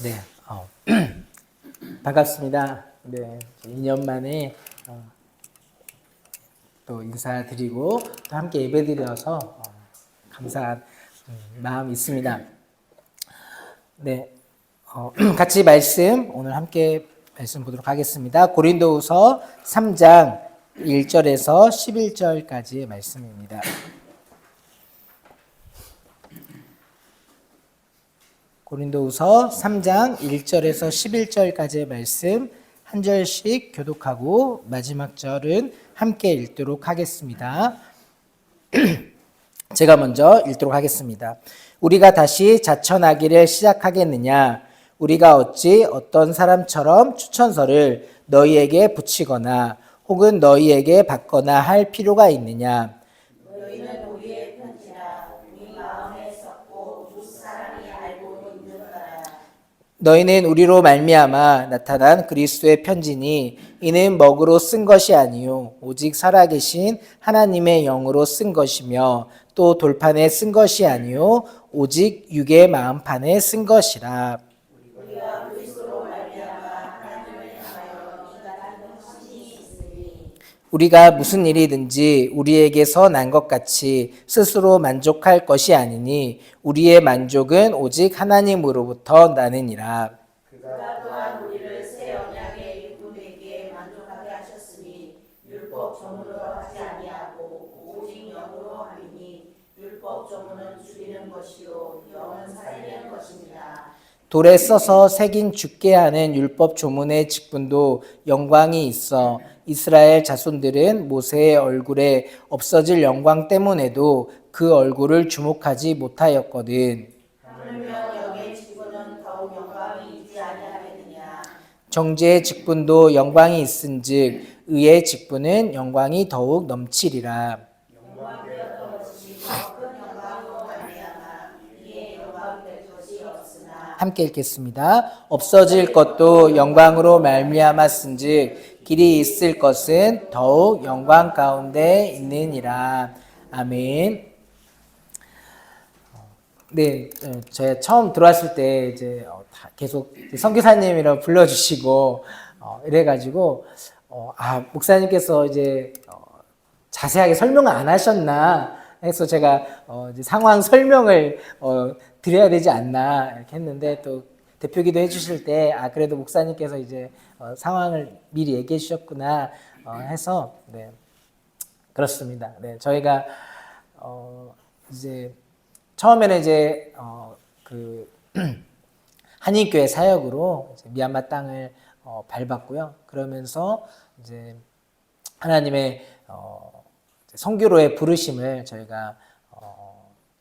네, 반갑습니다. 네, 2년 만에 또 인사드리고 또 함께 예배드려서 감사한 마음이 있습니다. 네, 같이 오늘 함께 말씀 보도록 하겠습니다. 고린도후서 3장 1절에서 11절까지의 말씀입니다. 고린도후서 3장 1절에서 11절까지의 말씀 한 절씩 교독하고 마지막 절은 함께 읽도록 하겠습니다. 제가 먼저 읽도록 하겠습니다. 우리가 다시 자천하기를 시작하겠느냐? 우리가 어찌 어떤 사람처럼 추천서를 너희에게 붙이거나 혹은 너희에게 받거나 할 필요가 있느냐? 너희는 우리의 편지라 우리 마음에 썼고 두 사람이 알고 있느니라. 너희는 우리로 말미암아 나타난 그리스도의 편지니 이는 먹으로 쓴 것이 아니요 오직 살아계신 하나님의 영으로 쓴 것이며 또 돌판에 쓴 것이 아니요 오직 육의 마음판에 쓴 것이라. 우리가 그리스도로 말미암아 하나님을 향하여 인간한 확신이 있으니 우리가 무슨 일이든지 우리에게서 난 것 같이 스스로 만족할 것이 아니니 우리의 만족은 오직 하나님으로부터 나느니라. 그가 또한 우리를 새 언약의 일꾼에게 만족하게 하셨으니 율법 조문으로 하지 아니하고 오직 영으로 함이니 율법 조문은 죽이는 것이요 영은 살리는 것입니다. 돌에 써서 새긴 죽게 하는 율법 조문의 직분도 영광이 있어 이스라엘 자손들은 모세의 얼굴에 없어질 영광 때문에도 그 얼굴을 주목하지 못하였거든. 하물며 영의 직분은 더욱 영광이 있지 아니하겠느냐. 정죄의 직분도 영광이 있은즉 의의 직분은 영광이 더욱 넘치리라. 영광되었던 것이 더 큰 영광으로 말미암아 이에 영광될 것이 없으나 함께 읽겠습니다. 없어질 것도 영광으로 말미암았은즉 길이 있을 것은 더욱 영광 가운데 있느니라. 아멘. 네, 제가 처음 들어왔을 때 이제 계속 선교사님이라고 불러주시고 이래가지고 목사님께서 이제 자세하게 설명을 안 하셨나 해서 제가 이제 상황 설명을 드려야 되지 않나 이렇게 했는데 또 대표기도 해주실 때 그래도 목사님께서 이제 상황을 미리 얘기해 주셨구나 해서 네 그렇습니다. 네 저희가 이제 처음에는 이제 그 한인교회 사역으로 이제 미얀마 땅을 밟았고요. 그러면서 이제 하나님의 선교로의 부르심을 저희가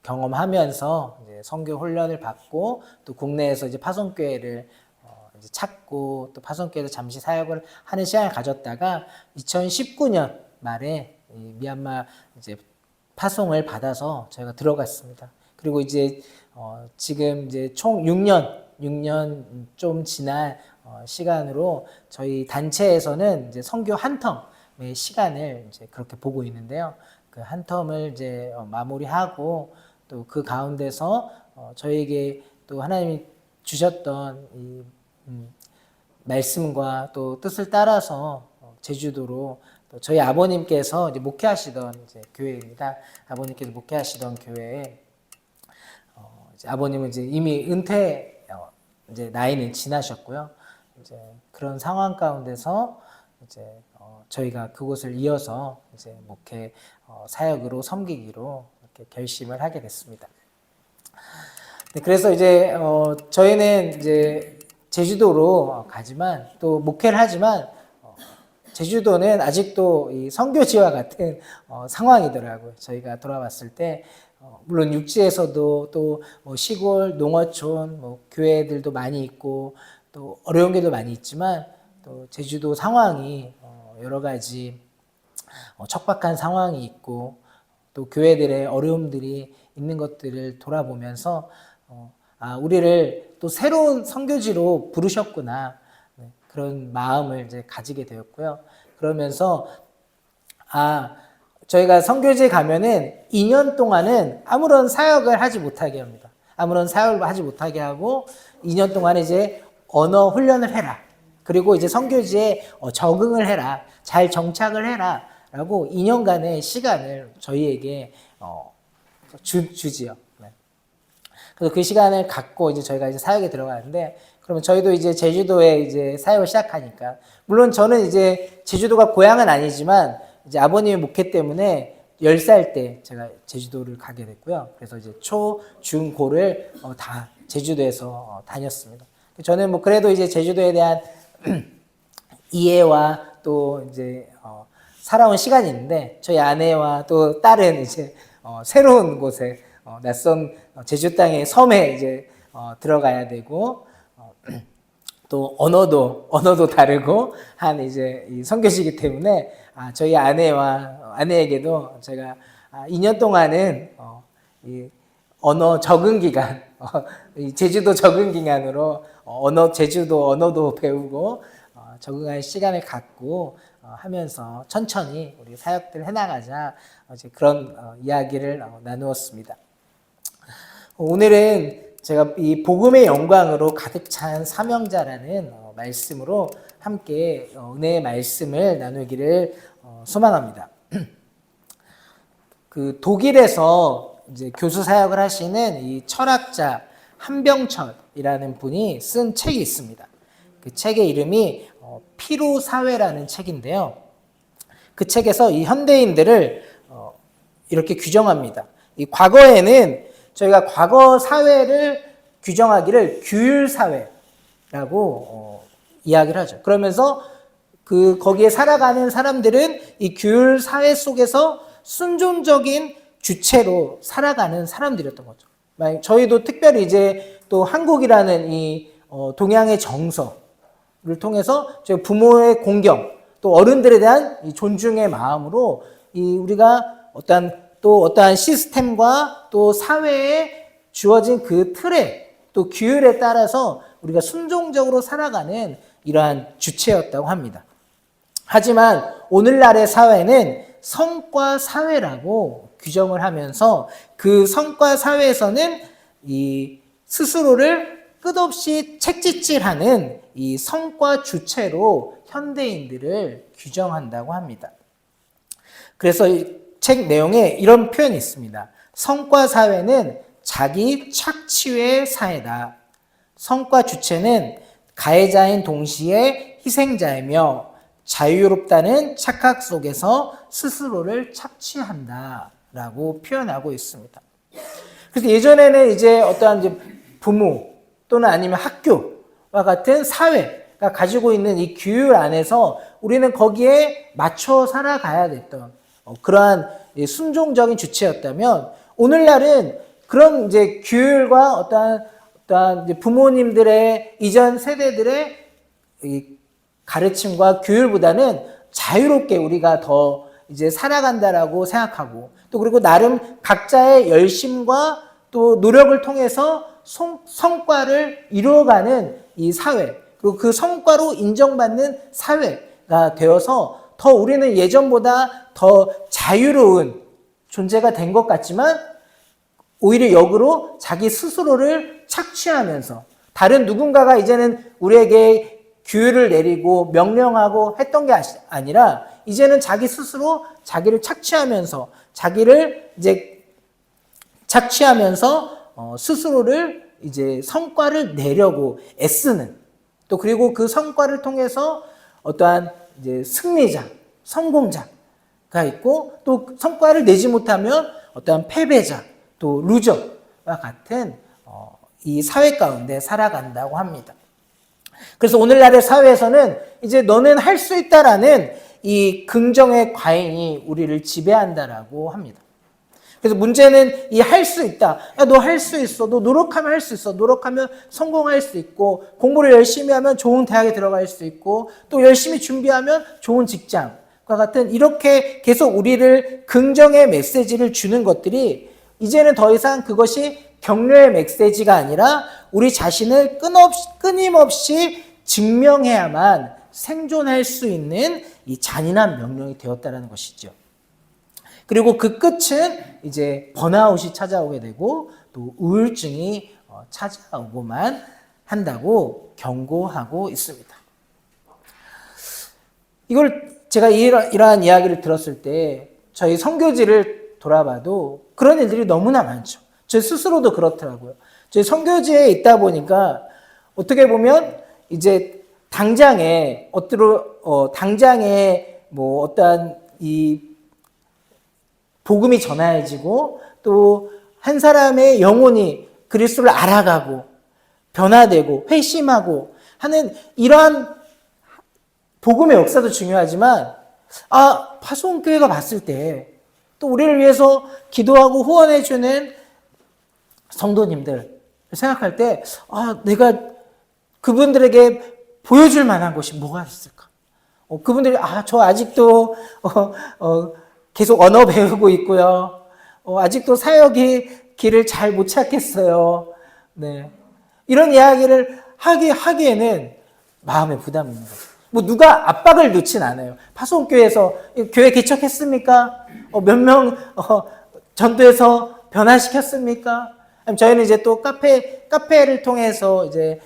경험하면서 이제 선교 훈련을 받고 또 국내에서 이제 파송교회를 이제 찾고 또 파송교회에서 잠시 사역을 하는 시간을 가졌다가 2019년 말에 이 미얀마 이제 파송을 받아서 저희가 들어갔습니다. 그리고 이제 지금 이제 총 6년 좀 지난 시간으로 저희 단체에서는 이제 선교 한 텀의 시간을 이제 그렇게 보고 있는데요. 그 한 텀을 이제 마무리하고 또 그 가운데서 저희에게 또 하나님이 주셨던 이 말씀과 또 뜻을 따라서 제주도로 또 저희 아버님께서 이제 목회하시던 이제 교회입니다. 아버님께서 목회하시던 교회에 이제 아버님은 이제 이미 은퇴 이제 나이는 지나셨고요. 이제 그런 상황 가운데서 이제 저희가 그곳을 이어서 이제 목회 사역으로 섬기기로 이렇게 결심을 하게 됐습니다. 네, 그래서 이제 저희는 이제 제주도로 가지만 또 목회를 하지만 제주도는 아직도 이 선교지와 같은 상황이더라고요. 저희가 돌아왔을 때 물론 육지에서도 또 뭐 시골 농어촌 뭐 교회들도 많이 있고 또 어려운 게도 많이 있지만 또 제주도 상황이 여러 가지 척박한 상황이 있고 또 교회들의 어려움들이 있는 것들을 돌아보면서 우리를 또 새로운 선교지로 부르셨구나 그런 마음을 이제 가지게 되었고요. 그러면서 저희가 선교지에 가면은 2년 동안은 아무런 사역을 하지 못하게 합니다. 아무런 사역을 하지 못하게 하고 2년 동안 이제 언어 훈련을 해라. 그리고 이제 선교지에 적응을 해라. 잘 정착을 해라. 라고 2년간의 시간을 저희에게 주지요. 네. 그래서 그 시간을 갖고 이제 저희가 이제 사역에 들어가는데, 그러면 저희도 이제 제주도에 이제 사역을 시작하니까, 물론 저는 이제 제주도가 고향은 아니지만 이제 아버님의 목회 때문에 10살 때 제가 제주도를 가게 됐고요. 그래서 이제 초, 중, 고를 다 제주도에서 다녔습니다. 저는 뭐 그래도 이제 제주도에 대한 이해와 또 이제 살아온 시간이 있는데, 저희 아내와 또 딸은 이제 새로운 곳에 낯선 제주 땅의 섬에 이제 들어가야 되고, 또 언어도 다르고 한 이제 이 선교시기 때문에 저희 아내에게도 제가 2년 동안은 이 언어 적응 기간, 이 제주도 적응 기간으로 제주도 언어도 배우고 적응할 시간을 갖고 하면서 천천히 우리 사역들 해나가자, 이제 그런 이야기를 나누었습니다. 오늘은 제가 이 복음의 영광으로 가득 찬 사명자라는 말씀으로 함께 은혜의 말씀을 나누기를 소망합니다. 그 독일에서 이제 교수 사역을 하시는 이 철학자 한병철이라는 분이 쓴 책이 있습니다. 그 책의 이름이 피로 사회라는 책인데요. 그 책에서 이 현대인들을 이렇게 규정합니다. 이 과거에는 저희가 과거 사회를 규정하기를 규율 사회라고 이야기를 하죠. 그러면서 거기에 살아가는 사람들은 이 규율 사회 속에서 순종적인 주체로 살아가는 사람들이었던 거죠. 저희도 특별히 이제 또 한국이라는 이 동양의 정서를 통해서 저희 부모의 공경, 또 어른들에 대한 이 존중의 마음으로 우리가 어떠한 시스템과 또 사회에 주어진 그 틀에 또 규율에 따라서 우리가 순종적으로 살아가는 이러한 주체였다고 합니다. 하지만 오늘날의 사회는 성과 사회라고 규정을 하면서 그 성과 사회에서는 이 스스로를 끝없이 책짓질하는 이 성과 주체로 현대인들을 규정한다고 합니다. 그래서 이 책 내용에 이런 표현이 있습니다. 성과 사회는 자기 착취의 사회다. 성과 주체는 가해자인 동시에 희생자이며 자유롭다는 착각 속에서 스스로를 착취한다 라고 표현하고 있습니다. 그래서 예전에는 이제 어떠한 이제 부모 또는 아니면 학교와 같은 사회가 가지고 있는 이 규율 안에서 우리는 거기에 맞춰 살아가야 됐던 그러한 순종적인 주체였다면, 오늘날은 그런 이제 규율과 어떠한 이제 부모님들의 이전 세대들의 이 가르침과 규율보다는 자유롭게 우리가 더 이제 살아간다라고 생각하고, 또 그리고 나름 각자의 열심과 또 노력을 통해서 성과를 이루어가는 이 사회, 그리고 그 성과로 인정받는 사회가 되어서 더 우리는 예전보다 더 자유로운 존재가 된 것 같지만, 오히려 역으로 자기 스스로를 착취하면서 다른 누군가가 이제는 우리에게 규율을 내리고 명령하고 했던 게 아니라 이제는 자기 스스로 자기를 착취하면서 스스로를 이제 성과를 내려고 애쓰는, 또 그리고 그 성과를 통해서 어떠한 이제 승리자, 성공자가 있고, 또 성과를 내지 못하면 어떠한 패배자, 또 루저와 같은 이 사회 가운데 살아간다고 합니다. 그래서 오늘날의 사회에서는 이제 너는 할 수 있다라는 이 긍정의 과잉이 우리를 지배한다라고 합니다. 그래서 문제는 이 할 수 있다. 야, 너 할 수 있어. 너 노력하면 할 수 있어. 노력하면 성공할 수 있고, 공부를 열심히 하면 좋은 대학에 들어갈 수 있고, 또 열심히 준비하면 좋은 직장과 같은 이렇게 계속 우리를 긍정의 메시지를 주는 것들이 이제는 더 이상 그것이 격려의 메시지가 아니라 우리 자신을 끊임없이 증명해야만 생존할 수 있는 이 잔인한 명령이 되었다는 것이죠. 그리고 그 끝은 이제 번아웃이 찾아오게 되고 또 우울증이 찾아오고만 한다고 경고하고 있습니다. 이걸 제가 이러한 이야기를 들었을 때 저희 선교지를 돌아봐도 그런 일들이 너무나 많죠. 저 스스로도 그렇더라고요. 저희 선교지에 있다 보니까 어떻게 보면 이제 당장에 뭐 어떠한 이 복음이 전해지고 또 한 사람의 영혼이 그리스도를 알아가고 변화되고 회심하고 하는 이러한 복음의 역사도 중요하지만 파송교회가 봤을 때 또 우리를 위해서 기도하고 후원해주는 성도님들 생각할 때 내가 그분들에게 보여줄 만한 것이 뭐가 있을까? 그분들이 저 아직도 계속 언어 배우고 있고요. 아직도 사역의 길을 잘 못 찾겠어요. 네. 이런 이야기를 하기에는 마음의 부담이 있는 거죠. 뭐 누가 압박을 넣진 않아요. 파송교회에서 교회 개척했습니까? 몇 명 전도해서 변화시켰습니까? 저희는 이제 또 카페를 통해서 이제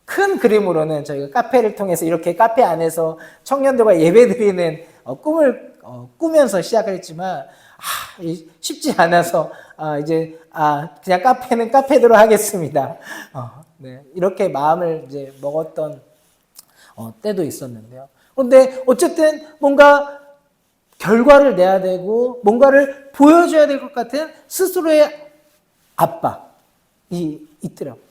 큰 그림으로는 저희가 카페를 통해서 이렇게 카페 안에서 청년들과 예배드리는 꿈을 꾸면서 시작을 했지만 쉽지 않아서 그냥 카페는 카페대로 하겠습니다. 네, 이렇게 마음을 이제 먹었던 때도 있었는데요. 그런데 어쨌든 뭔가 결과를 내야 되고 뭔가를 보여줘야 될 것 같은 스스로의 압박이 있더라고요.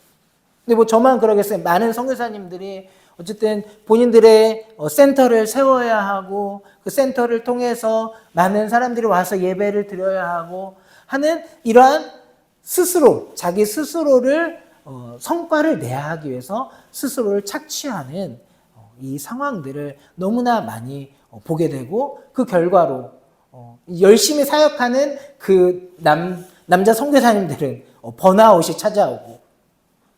근데 뭐 저만 그러겠어요. 많은 선교사님들이 어쨌든 본인들의 센터를 세워야 하고 그 센터를 통해서 많은 사람들이 와서 예배를 드려야 하고 하는 이러한 자기 스스로를 성과를 내야 하기 위해서 스스로를 착취하는 이 상황들을 너무나 많이 보게 되고 그 결과로 열심히 사역하는 그 남자 선교사님들은 번아웃이 찾아오고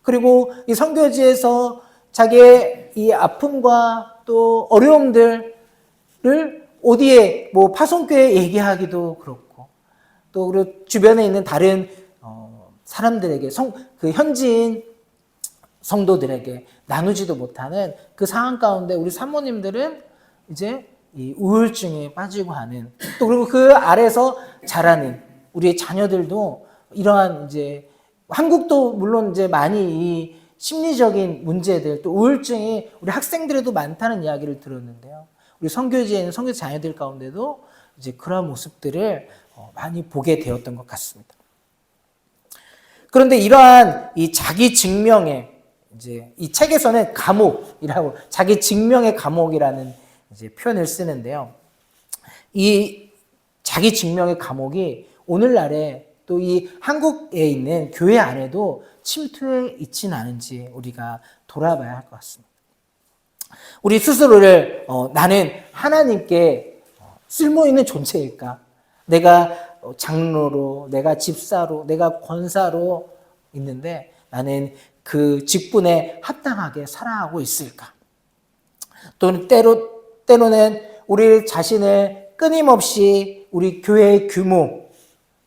그리고 이 선교지에서 자기의 이 아픔과 또 어려움들을 어디에 뭐 파송교회에 얘기하기도 그렇고 또 그리고 주변에 있는 다른 사람들에게 그 현지인 성도들에게 나누지도 못하는 그 상황 가운데 우리 사모님들은 이제 이 우울증에 빠지고 하는 또 그리고 그 아래서 자라는 우리의 자녀들도 이러한 이제 한국도 물론 이제 많이 이 심리적인 문제들 또 우울증이 우리 학생들에도 많다는 이야기를 들었는데요. 우리 선교지에 있는 선교 자녀들 가운데도 이제 그러한 모습들을 많이 보게 되었던 것 같습니다. 그런데 이러한 이 자기 증명의 이제 이 책에서는 감옥이라고 자기 증명의 감옥이라는 이제 표현을 쓰는데요. 이 자기 증명의 감옥이 오늘날에 또 이 한국에 있는 교회 안에도 침투해 있지는 않은지 우리가 돌아봐야 할 것 같습니다. 우리 스스로를 나는 하나님께 쓸모있는 존재일까? 내가 장로로, 내가 집사로, 내가 권사로 있는데 나는 그 직분에 합당하게 살아가고 있을까? 또는 때로는 우리 자신을 끊임없이 우리 교회의 규모,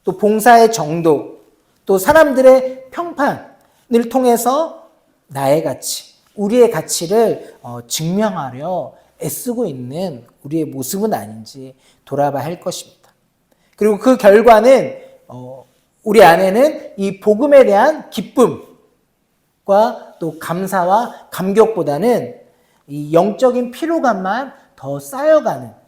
또 봉사의 정도, 또 사람들의 평판을 통해서 나의 가치, 우리의 가치를 증명하려 애쓰고 있는 우리의 모습은 아닌지 돌아봐야 할 것입니다. 그리고 그 결과는 우리 안에는 이 복음에 대한 기쁨과 또 감사와 감격보다는 이 영적인 피로감만 더 쌓여가는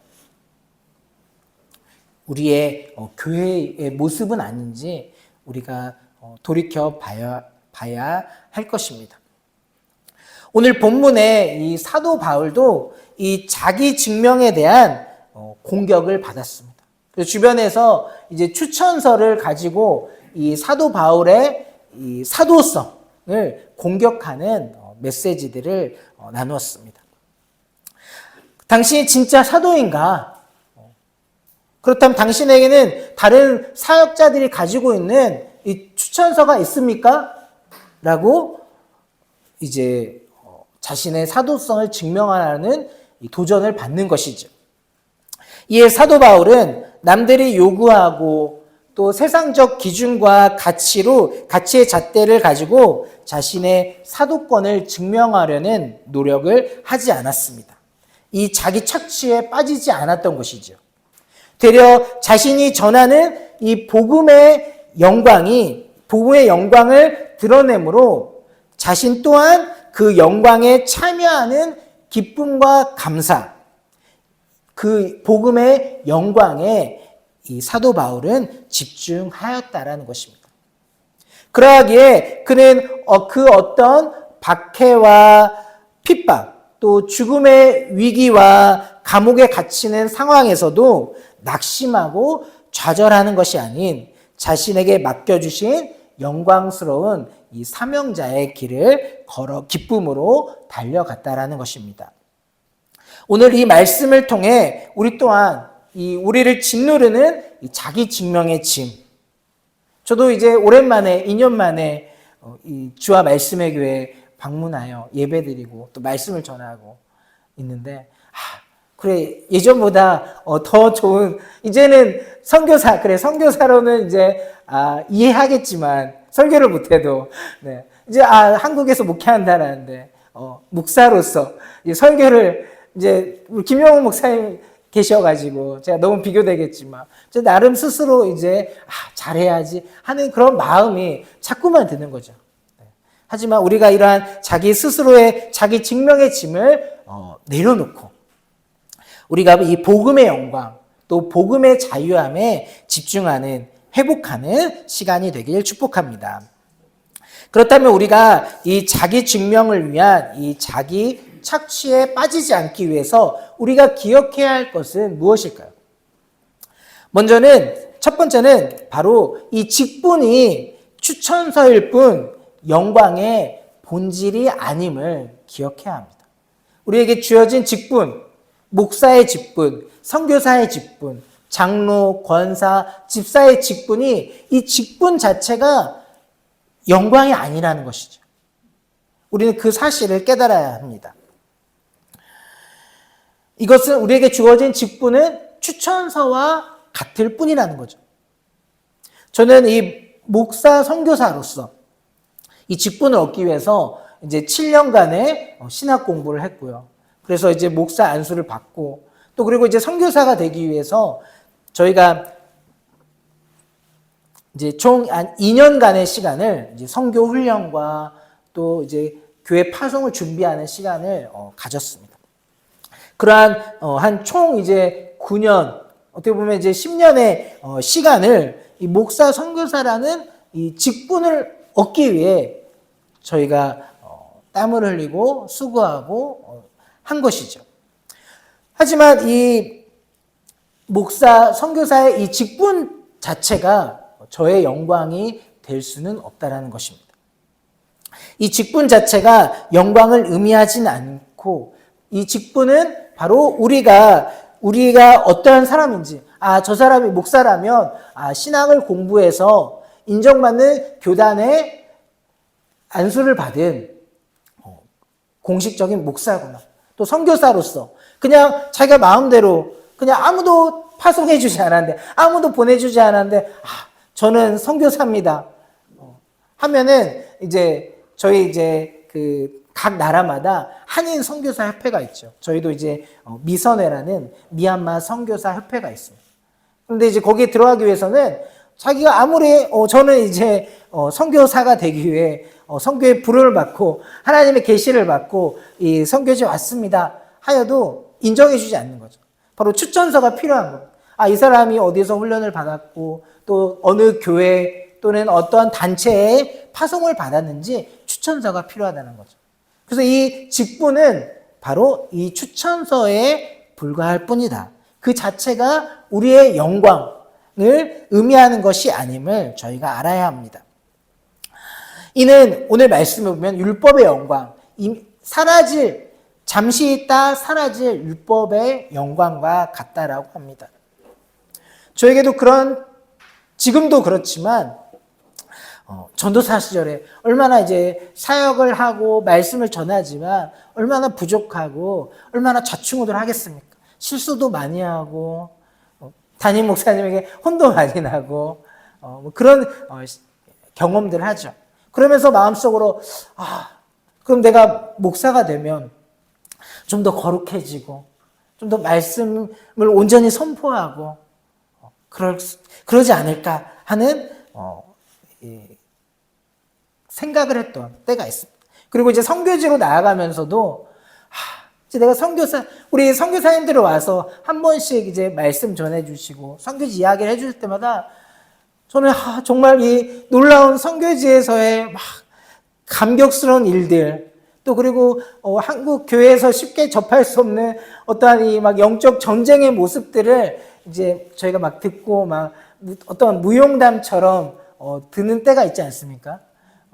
우리의 교회의 모습은 아닌지 우리가 돌이켜 봐야 할 것입니다. 오늘 본문의 이 사도 바울도 이 자기 증명에 대한 공격을 받았습니다. 그래서 주변에서 이제 추천서를 가지고 이 사도 바울의 이 사도성을 공격하는 메시지들을 나누었습니다. 당신이 진짜 사도인가? 그렇다면 당신에게는 다른 사역자들이 가지고 있는 이 추천서가 있습니까? 라고 이제 자신의 사도성을 증명하라는 도전을 받는 것이죠. 이에 사도 바울은 남들이 요구하고 또 세상적 기준과 가치의 잣대를 가지고 자신의 사도권을 증명하려는 노력을 하지 않았습니다. 이 자기 착취에 빠지지 않았던 것이죠. 되려 자신이 전하는 이 복음의 영광을 드러내므로 자신 또한 그 영광에 참여하는 기쁨과 감사, 그 복음의 영광에 이 사도 바울은 집중하였다라는 것입니다. 그러하기에 그는 그 어떤 박해와 핍박, 또 죽음의 위기와 감옥에 갇히는 상황에서도 낙심하고 좌절하는 것이 아닌 자신에게 맡겨주신 영광스러운 이 사명자의 길을 걸어 기쁨으로 달려갔다라는 것입니다. 오늘 이 말씀을 통해 우리 또한 우리를 짓누르는 이 자기 증명의 짐. 저도 이제 오랜만에 2년 만에 이 주와 말씀의 교회 방문하여 예배드리고 또 말씀을 전하고 있는데 그래 예전보다 더 좋은 이제는 선교사로는 이제 이해하겠지만 설교를 못해도 네, 이제 한국에서 목회한다라는데 목사로서 설교를 이제 우리 김영훈 목사님 계셔가지고 제가 너무 비교되겠지만 제 나름 스스로 이제 잘해야지 하는 그런 마음이 자꾸만 드는 거죠. 네. 하지만 우리가 이러한 자기 스스로의 자기 증명의 짐을 내려놓고 우리가 이 복음의 영광 또 복음의 자유함에 집중하는 회복하는 시간이 되길 축복합니다. 그렇다면 우리가 이 자기 증명을 위한 이 자기 착취에 빠지지 않기 위해서 우리가 기억해야 할 것은 무엇일까요? 첫 번째는 바로 이 직분이 추천서일 뿐 영광의 본질이 아님을 기억해야 합니다. 우리에게 주어진 직분, 목사의 직분, 선교사의 직분, 장로, 권사, 집사의 직분이 이 직분 자체가 영광이 아니라는 것이죠. 우리는 그 사실을 깨달아야 합니다. 이것은 우리에게 주어진 직분은 추천서와 같을 뿐이라는 거죠. 저는 이 목사 선교사로서 이 직분을 얻기 위해서 이제 7년간의 신학 공부를 했고요. 그래서 이제 목사 안수를 받고 또 그리고 이제 선교사가 되기 위해서 저희가 이제 총 한 2년간의 시간을 이제 선교 훈련과 또 이제 교회 파송을 준비하는 시간을 가졌습니다. 그러한 한 총 이제 9년 어떻게 보면 이제 10년의 시간을 이 목사 선교사라는 이 직분을 얻기 위해 저희가 땀을 흘리고 수고하고 한 것이죠. 하지만 이 목사 선교사의 이 직분 자체가 저의 영광이 될 수는 없다라는 것입니다. 이 직분 자체가 영광을 의미하진 않고 이 직분은 바로 우리가 어떠한 사람인지 저 사람이 목사라면 신학을 공부해서 인정받는 교단의 안수를 받은 공식적인 목사구나. 또 선교사로서 그냥 자기가 마음대로 그냥 아무도 파송해 주지 않았는데 아무도 보내주지 않았는데 저는 선교사입니다 하면은 이제 저희 이제 그 각 나라마다 한인 선교사 협회가 있죠. 저희도 이제 미선회라는 미얀마 선교사 협회가 있습니다. 그런데 이제 거기에 들어가기 위해서는 자기가 아무리 저는 이제 선교사가 되기 위해 선교의 부름을 받고 하나님의 계시를 받고 이 선교지에 왔습니다 하여도 인정해 주지 않는 거죠. 바로 추천서가 필요한 거예요. 이 사람이 어디서 훈련을 받았고 또 어느 교회 또는 어떠한 단체에 파송을 받았는지 추천서가 필요하다는 거죠. 그래서 이 직분은 바로 이 추천서에 불과할 뿐이다. 그 자체가 우리의 영광을 의미하는 것이 아님을 저희가 알아야 합니다. 이는 오늘 말씀을 보면 율법의 영광, 잠시 있다 사라질 율법의 영광과 같다라고 합니다. 저에게도 지금도 그렇지만 전도사 시절에 얼마나 이제 사역을 하고 말씀을 전하지만 얼마나 부족하고 얼마나 좌충우돌 하겠습니까? 실수도 많이 하고 담임 목사님에게 혼도 많이 나고 뭐 그런 경험들을 하죠. 그러면서 마음속으로 그럼 내가 목사가 되면 좀 더 거룩해지고 좀 더 말씀을 온전히 선포하고 그러지 않을까 하는 생각을 했던 때가 있습니다. 그리고 이제 선교지로 나아가면서도 이제 내가 우리 선교사님들이 와서 한 번씩 이제 말씀 전해주시고 선교지 이야기를 해줄 때마다 저는 정말 이 놀라운 선교지에서의 막 감격스러운 일들, 또 그리고 한국 교회에서 쉽게 접할 수 없는 어떠한 이 막 영적 전쟁의 모습들을 이제 저희가 막 듣고 막 어떤 무용담처럼 듣는 때가 있지 않습니까?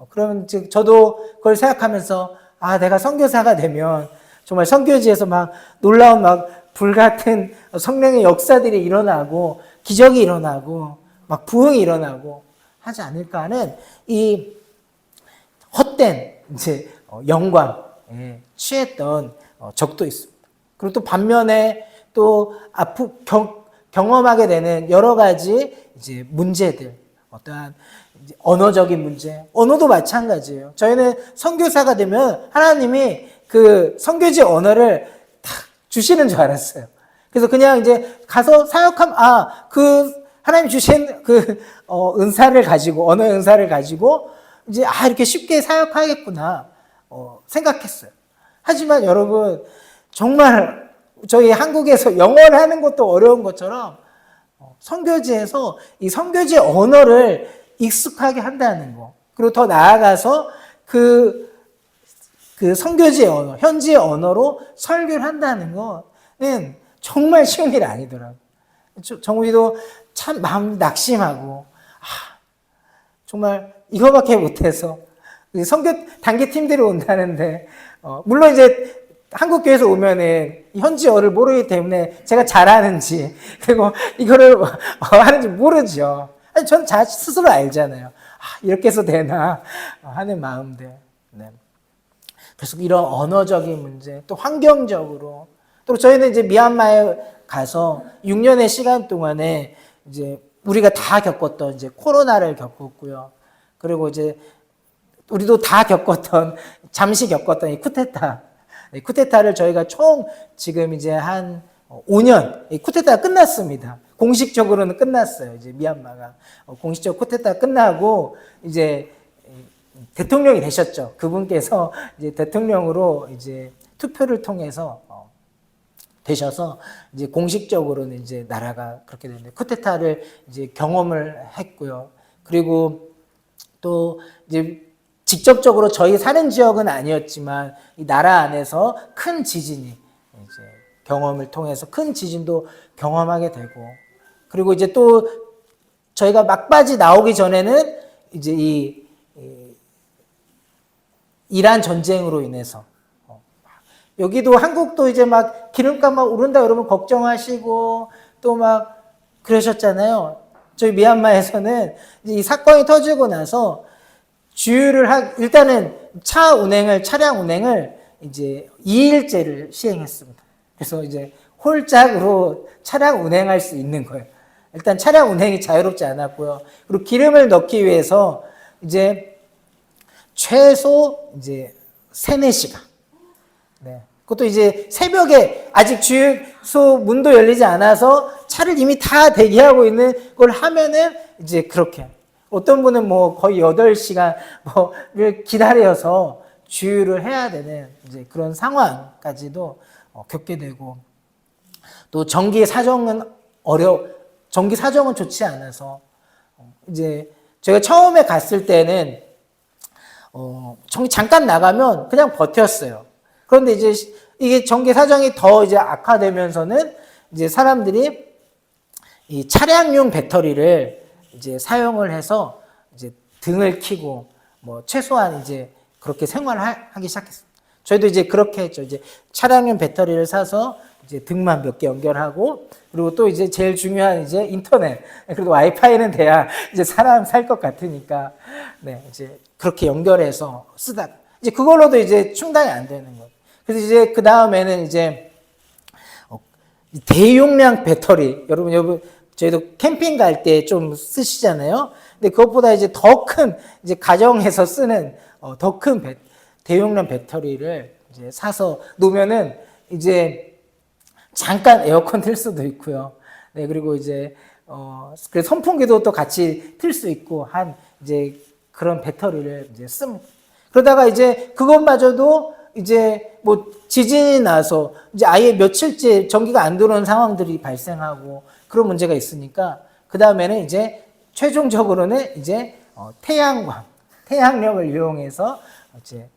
그러면 즉 저도 그걸 생각하면서 내가 선교사가 되면 정말 선교지에서 막 놀라운 막 불같은 성령의 역사들이 일어나고 기적이 일어나고 막 부흥이 일어나고 하지 않을까 하는 이 헛된 이제 영광에 취했던 적도 있습니다. 그리고 또 반면에 또 경험하게 되는 여러 가지 이제 문제들, 어떠한 이제 언어적인 문제, 언어도 마찬가지예요. 저희는 선교사가 되면 하나님이 그 선교지 언어를 탁 주시는 줄 알았어요. 그래서 그냥 이제 가서 사역하면 그 하나님 주신 그 은사를 가지고 언어 은사를 가지고 이제 이렇게 쉽게 사역하겠구나 생각했어요. 하지만 여러분 정말 저희 한국에서 영어를 하는 것도 어려운 것처럼 선교지에서 이 선교지 언어를 익숙하게 한다는 거, 그리고 더 나아가서 그 선교지의 언어, 현지의 언어로 설교를 한다는 거는 정말 쉬운 일이 아니더라고요. 정우이도 참 마음 낙심하고 정말 이거밖에 못해서 선교 단기 팀들이 온다는데 물론 이제 한국 교회에서 오면은 현지어를 모르기 때문에 제가 잘하는지 그리고 이거를 하는지 모르죠. 전 스스로 알잖아요. 이렇게 해서 되나 하는 마음들. 네. 그래서 이런 언어적인 문제, 또 환경적으로, 또 저희는 이제 미얀마에 가서 6년의 시간 동안에 이제 우리가 다 겪었던 이제 코로나를 겪었고요. 그리고 이제 우리도 다 잠시 겪었던 이 쿠데타를 저희가 총 지금 이제 한 5년, 이 쿠데타가 끝났습니다. 공식적으로는 끝났어요. 이제 미얀마가. 공식적 쿠데타가 끝나고 이제 대통령이 되셨죠. 그분께서 이제 대통령으로 이제 투표를 통해서 되셔서 이제 공식적으로는 이제 나라가 그렇게 되는데 쿠데타를 이제 경험을 했고요. 그리고 또 이제 직접적으로 저희 사는 지역은 아니었지만 이 나라 안에서 큰 지진이 이제 경험을 통해서 큰 지진도 경험하게 되고, 그리고 이제 또 저희가 막바지 나오기 전에는 이제 이 이란 전쟁으로 인해서 여기도 한국도 이제 막 기름값 막 오른다 그러면 걱정하시고 또 막 그러셨잖아요. 저희 미얀마에서는 이제 이 사건이 터지고 나서 일단은 차량 운행을 이제 2일째를 시행했습니다. 그래서 이제 홀짝으로 차량 운행할 수 있는 거예요. 일단 차량 운행이 자유롭지 않았고요. 그리고 기름을 넣기 위해서 이제 최소 이제 3-4시간. 네. 그것도 이제 새벽에 아직 주유소 문도 열리지 않아서 차를 이미 다 대기하고 있는 걸 하면은 이제 그렇게. 어떤 분은 뭐 거의 8시간 뭐를 기다려서 주유를 해야 되는 이제 그런 상황까지도 겪게 되고, 또 전기 사정은 좋지 않아서 이제 제가 처음에 갔을 때는 전기 잠깐 나가면 그냥 버텼어요. 그런데 이제 이게 전기 사정이 더 이제 악화되면서는 이제 사람들이 이 차량용 배터리를 이제 사용을 해서 이제 등을 켜고 뭐 최소한 이제 그렇게 생활하기 시작했습니다. 저희도 이제 그렇게 했죠. 이제 차량용 배터리를 사서 이제 등만 몇 개 연결하고, 그리고 또 이제 제일 중요한 이제 인터넷, 그래도 와이파이는 돼야 이제 사람 살 것 같으니까 네, 이제 그렇게 연결해서 쓰다가 이제 그걸로도 이제 충당이 안 되는 거예요. 그래서 이제 그 다음에는 이제 대용량 배터리, 여러분 저희도 캠핑 갈 때 좀 쓰시잖아요. 근데 그것보다 이제 더 큰 이제 가정에서 쓰는 더 큰 대용량 배터리를 이제 사서 놓으면은 이제 잠깐 에어컨 틀 수도 있고요. 네, 그리고 이제 그 선풍기도 또 같이 틀 수 있고 한 이제 그런 배터리를 이제 씁니다. 그러다가 이제 그것마저도 이제 뭐 지진이 나서 이제 아예 며칠째 전기가 안 들어오는 상황들이 발생하고 그런 문제가 있으니까 그 다음에는 이제 최종적으로는 이제 태양력을 이용해서 이제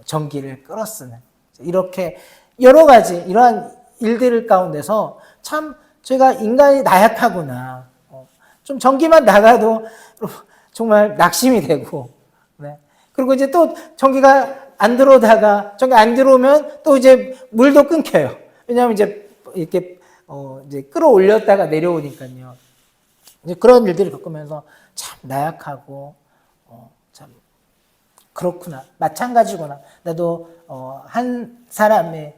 전기를 끌어쓰는 이렇게 여러 가지 이러한 일들 가운데서 참 제가 인간이 나약하구나. 좀 전기만 나가도 정말 낙심이 되고, 네. 그리고 이제 또 전기가 안 들어오다가 전기 안 들어오면 또 이제 물도 끊겨요. 왜냐하면 이제 이렇게 이제 끌어올렸다가 내려오니까요. 이제 그런 일들을 겪으면서 참 나약하고 참 그렇구나. 마찬가지구나. 나도 한 사람의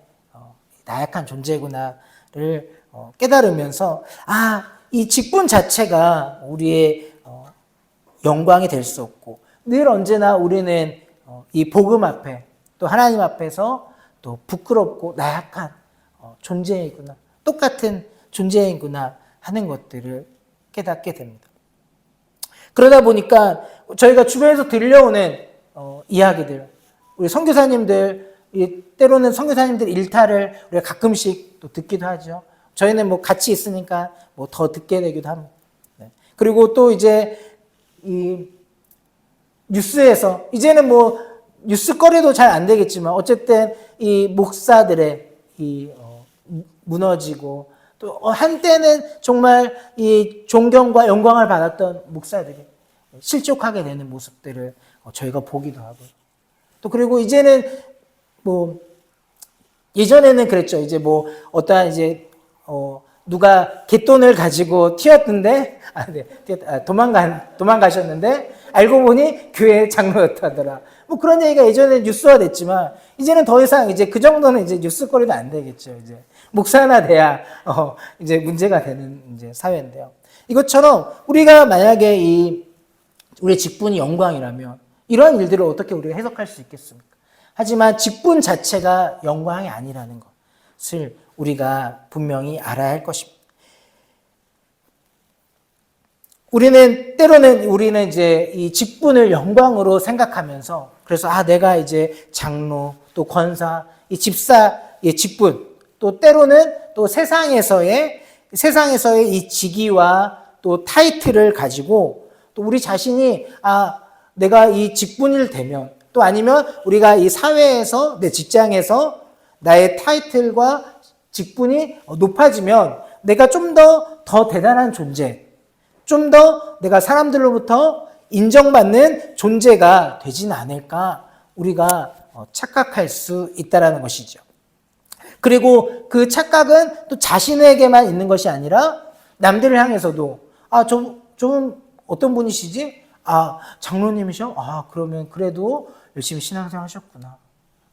나약한 존재구나를 깨달으면서 이 직분 자체가 우리의 영광이 될 수 없고 늘 언제나 우리는 이 복음 앞에 또 하나님 앞에서 또 부끄럽고 나약한 존재이구나. 똑같은 존재이구나 하는 것들을 깨닫게 됩니다. 그러다 보니까 저희가 주변에서 들려오는 이야기들, 우리 선교사님들, 때로는 선교사님들 일탈을 우리가 가끔씩 또 듣기도 하죠. 저희는 뭐 같이 있으니까 뭐 더 듣게 되기도 합니다. 네. 그리고 또 이제 이 뉴스에서 이제는 뭐 뉴스거리도 잘 안 되겠지만 어쨌든 이 목사들의 이 무너지고 또 한때는 정말 이 존경과 영광을 받았던 목사들이 실족하게 되는 모습들을 저희가 보기도 하고요. 또 그리고 이제는 뭐 예전에는 그랬죠. 이제 뭐 어떠한 이제 누가 갯돈을 가지고 튀었는데 도망가셨는데 알고 보니 교회 장로였다더라. 뭐 그런 얘기가 예전에 뉴스화 됐지만 이제는 더 이상 이제 그 정도는 이제 뉴스거리도 안 되겠죠. 이제 목사나 돼야 이제 문제가 되는 이제 사회인데요. 이것처럼 우리가 만약에 우리의 직분이 영광이라면 이러한 일들을 어떻게 우리가 해석할 수 있겠습니까? 하지만 직분 자체가 영광이 아니라는 것을 우리가 분명히 알아야 할 것입니다. 우리는 이제 이 직분을 영광으로 생각하면서 그래서 내가 이제 장로 또 권사 이 집사의 직분 또 때로는 또 세상에서의 이 직위와 또 타이틀을 가지고 또 우리 자신이 내가 이 직분일 되면 또 아니면 우리가 이 사회에서 내 직장에서 나의 타이틀과 직분이 높아지면 내가 좀 더 대단한 존재, 좀 더 내가 사람들로부터 인정받는 존재가 되지는 않을까 우리가 착각할 수 있다는 것이죠. 그리고 그 착각은 또 자신에게만 있는 것이 아니라 남들을 향해서도 저분 어떤 분이시지? 장로님이셔? 그러면 그래도 열심히 신앙생활 하셨구나.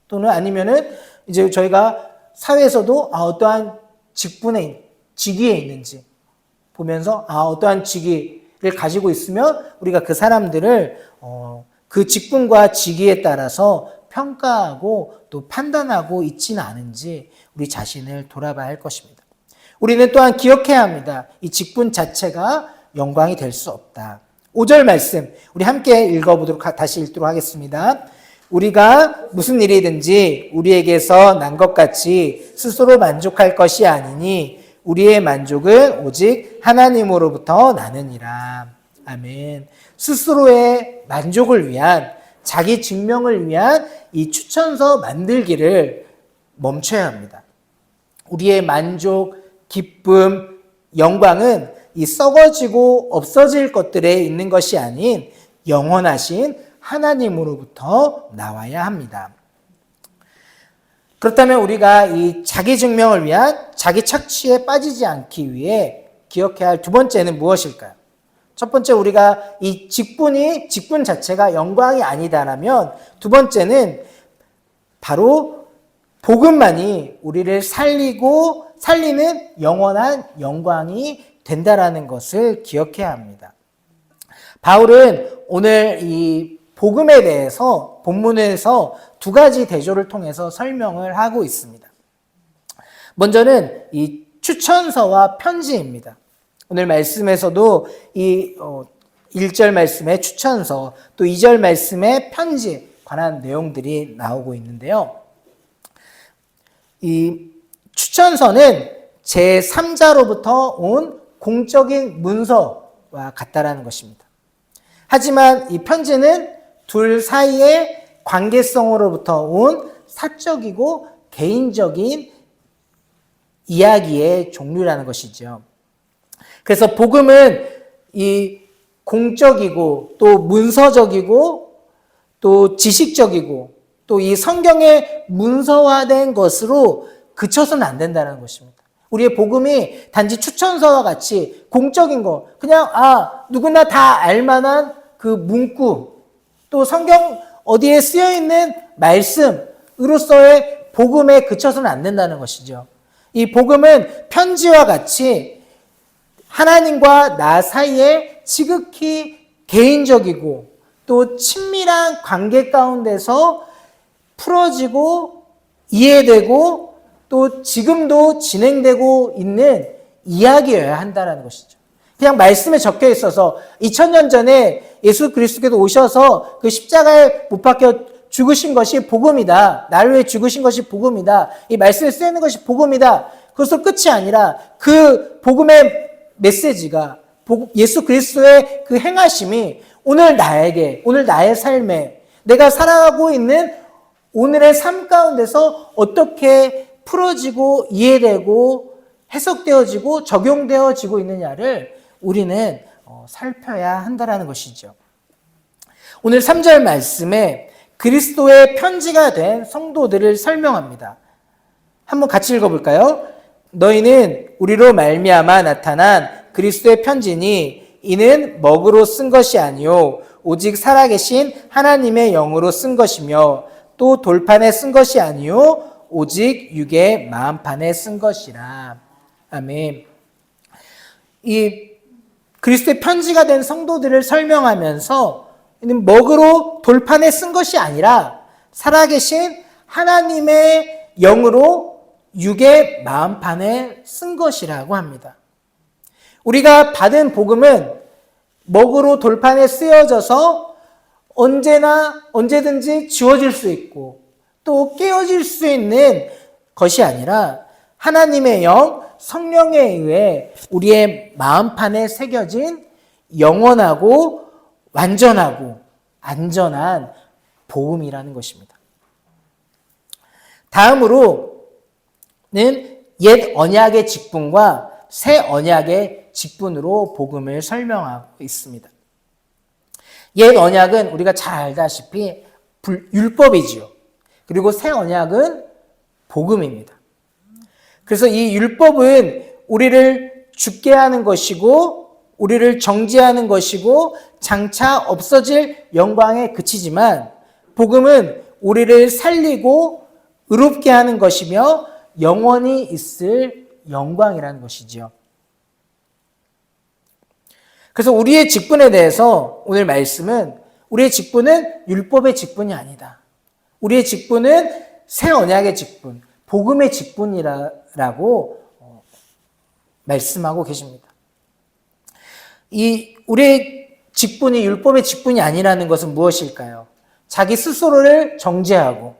또는 아니면은 이제 저희가 사회에서도 어떠한 직위에 있는지 보면서 어떠한 직위를 가지고 있으면 우리가 그 사람들을 그 직분과 직위에 따라서 평가하고 또 판단하고 있지는 않은지 우리 자신을 돌아봐야 할 것입니다. 우리는 또한 기억해야 합니다. 이 직분 자체가 영광이 될 수 없다. 5절 말씀 우리 함께 다시 읽도록 하겠습니다. 우리가 무슨 일이든지 우리에게서 난 것 같이 스스로 만족할 것이 아니니 우리의 만족은 오직 하나님으로부터 나느니라. 아멘. 스스로의 만족을 위한 자기 증명을 위한 이 추천서 만들기를 멈춰야 합니다. 우리의 만족, 기쁨, 영광은 이 썩어지고 없어질 것들에 있는 것이 아닌 영원하신 하나님으로부터 나와야 합니다. 그렇다면 우리가 이 자기 증명을 위한 자기 착취에 빠지지 않기 위해 기억해야 할 두 번째는 무엇일까요? 첫 번째 우리가 이 직분 자체가 영광이 아니다라면 두 번째는 바로 복음만이 우리를 살리는 영원한 영광이 된다라는 것을 기억해야 합니다. 바울은 오늘 이 복음에 대해서 본문에서 두 가지 대조를 통해서 설명을 하고 있습니다. 먼저는 이 추천서와 편지입니다. 오늘 말씀에서도 이 1절 말씀의 추천서, 또 2절 말씀의 편지 관한 내용들이 나오고 있는데요. 이 추천서는 제3자로부터 온 공적인 문서와 같다라는 것입니다. 하지만 이 편지는 둘 사이의 관계성으로부터 온 사적이고 개인적인 이야기의 종류라는 것이죠. 그래서 복음은 이 공적이고 또 문서적이고 또 지식적이고 또 이 성경의 문서화된 것으로 그쳐서는 안 된다는 것입니다. 우리의 복음이 단지 추천서와 같이 공적인 거, 그냥 누구나 다 알만한 그 문구, 또 성경 어디에 쓰여 있는 말씀으로서의 복음에 그쳐서는 안 된다는 것이죠. 이 복음은 편지와 같이 하나님과 나 사이에 지극히 개인적이고 또 친밀한 관계 가운데서 풀어지고 이해되고 또 지금도 진행되고 있는 이야기여야 한다는 것이죠. 그냥 말씀에 적혀 있어서 2000년 전에 예수 그리스도께서 오셔서 그 십자가에 못 박혀 죽으신 것이 복음이다. 나를 위해 죽으신 것이 복음이다. 이 말씀에 쓰여있는 것이 복음이다. 그것으로 끝이 아니라 그 복음의 메시지가 예수 그리스도의 그 행하심이 오늘 나에게, 오늘 나의 삶에 내가 살아가고 있는 오늘의 삶 가운데서 어떻게 풀어지고 이해되고 해석되어지고 적용되어지고 있느냐를 우리는 살펴야 한다는 것이죠. 오늘 3절 말씀에 그리스도의 편지가 된 성도들을 설명합니다. 한번 같이 읽어볼까요? 너희는 우리로 말미암아 나타난 그리스도의 편지니 이는 먹으로 쓴 것이 아니요 오직 살아계신 하나님의 영으로 쓴 것이며 또 돌판에 쓴 것이 아니요 오직 육의 마음판에 쓴 것이라. 아멘. 이 그리스도의 편지가 된 성도들을 설명하면서 먹으로 돌판에 쓴 것이 아니라 살아계신 하나님의 영으로 육의 마음판에 쓴 것이라고 합니다. 우리가 받은 복음은 먹으로 돌판에 쓰여져서 언제든지 지워질 수 있고 또 깨어질 수 있는 것이 아니라 하나님의 영, 성령에 의해 우리의 마음판에 새겨진 영원하고 완전하고 안전한 복음이라는 것입니다. 다음으로는 옛 언약의 직분과 새 언약의 직분으로 복음을 설명하고 있습니다. 옛 언약은 우리가 잘 알다시피 율법이지요. 그리고 새 언약은 복음입니다. 그래서 이 율법은 우리를 죽게 하는 것이고 우리를 정죄하는 것이고 장차 없어질 영광에 그치지만 복음은 우리를 살리고 의롭게 하는 것이며 영원히 있을 영광이라는 것이지요. 그래서 우리의 직분에 대해서 오늘 말씀은 우리의 직분은 율법의 직분이 아니다. 우리의 직분은 새 언약의 직분, 복음의 직분이라고 말씀하고 계십니다. 우리의 직분이 율법의 직분이 아니라는 것은 무엇일까요? 자기 스스로를 정죄하고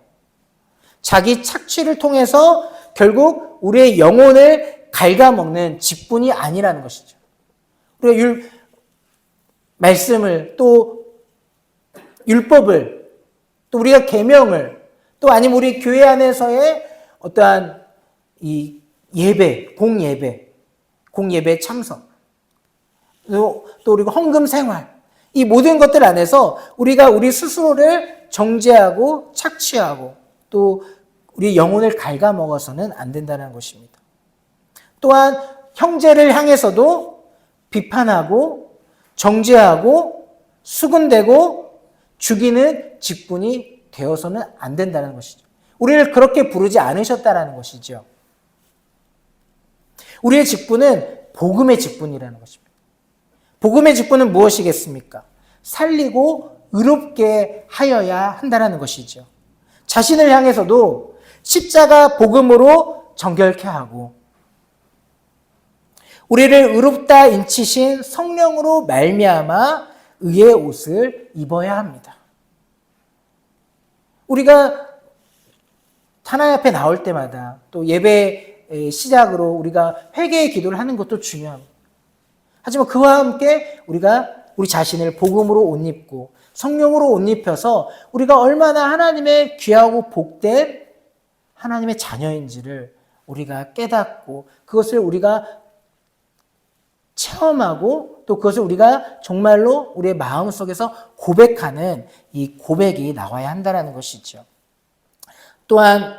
자기 착취를 통해서 결국 우리의 영혼을 갉아먹는 직분이 아니라는 것이죠. 우리가 말씀을 또 율법을 또 우리가 계명을 또 아니면 우리 교회 안에서의 어떠한 이 예배, 공예배 참석 또 우리가 헌금 생활 이 모든 것들 안에서 우리가 우리 스스로를 정죄하고 착취하고 또 우리 영혼을 갉아먹어서는 안 된다는 것입니다. 또한 형제를 향해서도 비판하고 정죄하고 수군대고 죽이는 직분이 되어서는 안 된다는 것이죠. 우리를 그렇게 부르지 않으셨다는 것이죠. 우리의 직분은 복음의 직분이라는 것입니다. 복음의 직분은 무엇이겠습니까? 살리고 의롭게 하여야 한다는 것이죠. 자신을 향해서도 십자가 복음으로 정결케 하고 우리를 의롭다 인치신 성령으로 말미암아 의의 옷을 입어야 합니다. 우리가 하나님 앞에 나올 때마다 또 예배 시작으로 우리가 회개의 기도를 하는 것도 중요합니다. 하지만 그와 함께 우리가 우리 자신을 복음으로 옷 입고 성령으로 옷 입혀서 우리가 얼마나 하나님의 귀하고 복된 하나님의 자녀인지를 우리가 깨닫고 그것을 우리가 체험하고 또 그것을 우리가 정말로 우리의 마음속에서 고백하는 이 고백이 나와야 한다는 것이죠. 또한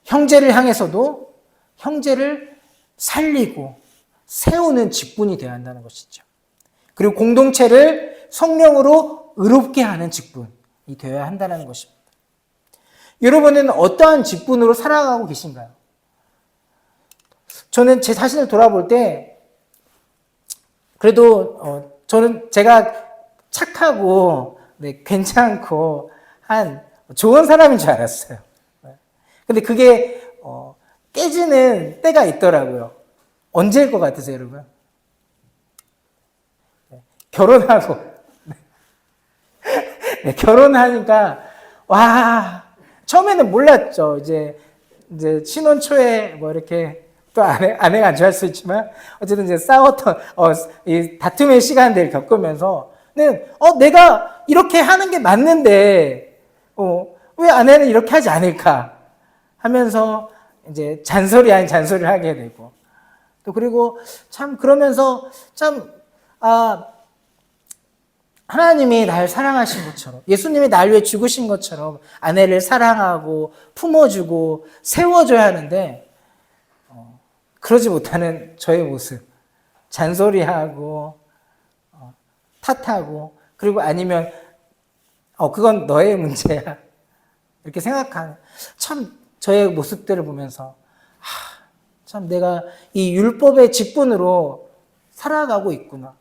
형제를 향해서도 형제를 살리고 세우는 직분이 되어야 한다는 것이죠. 그리고 공동체를 성령으로 의롭게 하는 직분이 되어야 한다는 것입니다. 여러분은 어떠한 직분으로 살아가고 계신가요? 저는 제 자신을 돌아볼 때 그래도 저는 제가 착하고 괜찮고 한 좋은 사람인 줄 알았어요. 근데 그게 깨지는 때가 있더라고요. 언제일 것 같으세요, 여러분? 결혼하고 결혼하니까 와 처음에는 몰랐죠. 이제 신혼 초에 뭐 이렇게 또 아내가 안 좋아할 수 있지만 어쨌든 이제 싸웠던 이 다툼의 시간들을 겪으면서 내가 이렇게 하는 게 맞는데 왜 아내는 이렇게 하지 않을까 하면서 이제 잔소리 아닌 잔소리를 하게 되고 또 그리고 참 그러면서 참 하나님이 날 사랑하신 것처럼 예수님이 날 위해 죽으신 것처럼 아내를 사랑하고 품어주고 세워줘야 하는데 그러지 못하는 저의 모습 잔소리하고 탓하고 그리고 아니면 그건 너의 문제야 이렇게 생각하는 참 저의 모습들을 보면서 참 내가 이 율법의 직분으로 살아가고 있구나.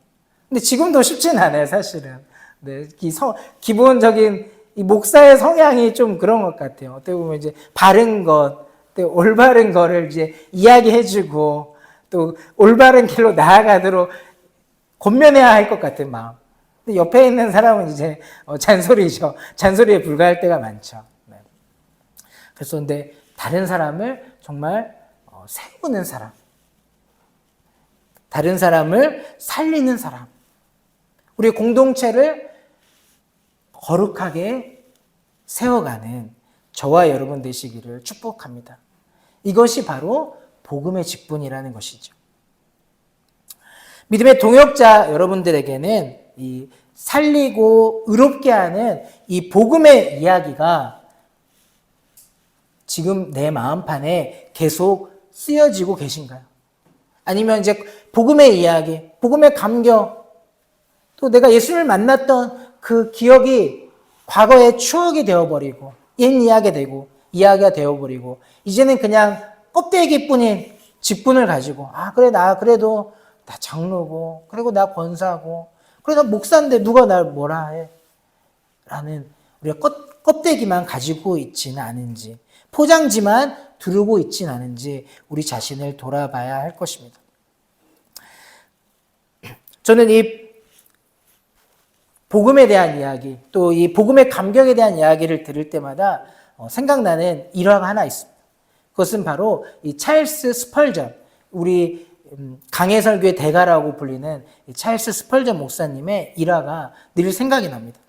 근데 지금도 쉽진 않아요, 사실은. 네, 기본적인 이 목사의 성향이 좀 그런 것 같아요. 어떻게 보면 이제 바른 것, 또 올바른 거를 이제 이야기해주고 또 올바른 길로 나아가도록 권면해야 할 것 같은 마음. 근데 옆에 있는 사람은 이제 잔소리죠. 잔소리에 불과할 때가 많죠. 네. 그래서 근데 다른 사람을 정말 세우는 사람, 다른 사람을 살리는 사람, 우리 공동체를 거룩하게 세워가는 저와 여러분 되시기를 축복합니다. 이것이 바로 복음의 직분이라는 것이죠. 믿음의 동역자 여러분들에게는 이 살리고 의롭게 하는 이 복음의 이야기가 지금 내 마음판에 계속 쓰여지고 계신가요? 아니면 이제 복음의 이야기, 복음의 감격, 또 내가 예수님을 만났던 그 기억이 과거의 추억이 되어버리고 옛 이야기가 되어버리고 이제는 그냥 껍데기뿐인 직분을 가지고 그래 나 그래도 나 장로고 그리고 나 권사고 그래 나 목사인데 누가 날 뭐라 해 라는 우리가 껍데기만 가지고 있지는 않은지 포장지만 두르고 있지는 않은지 우리 자신을 돌아봐야 할 것입니다. 저는 이 복음에 대한 이야기, 또 이 복음의 감격에 대한 이야기를 들을 때마다 생각나는 일화가 하나 있습니다. 그것은 바로 이 찰스 스펄전, 우리 강해설교의 대가라고 불리는 이 찰스 스펄전 목사님의 일화가 늘 생각이 납니다.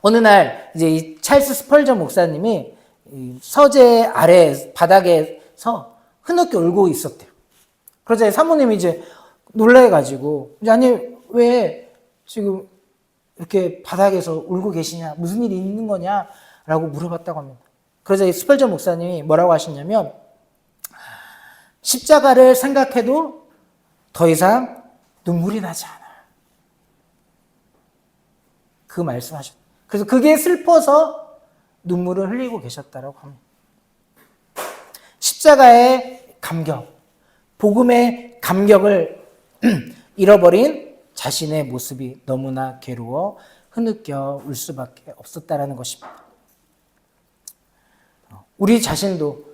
어느 날 이제 이 찰스 스펄전 목사님이 이 서재 아래 바닥에서 흐느껴 울고 있었대요. 그러자 사모님이 이제 놀라가지고 아니 왜 지금 이렇게 바닥에서 울고 계시냐 무슨 일이 있는 거냐 라고 물어봤다고 합니다. 그러자 이 스펄전 목사님이 뭐라고 하시냐면 십자가를 생각해도 더 이상 눈물이 나지 않아. 그 말씀하셨어요. 그래서 그게 슬퍼서 눈물을 흘리고 계셨다고 합니다. 십자가의 감격, 복음의 감격을 잃어버린 자신의 모습이 너무나 괴로워 흐느껴 울 수밖에 없었다라는 것입니다. 우리 자신도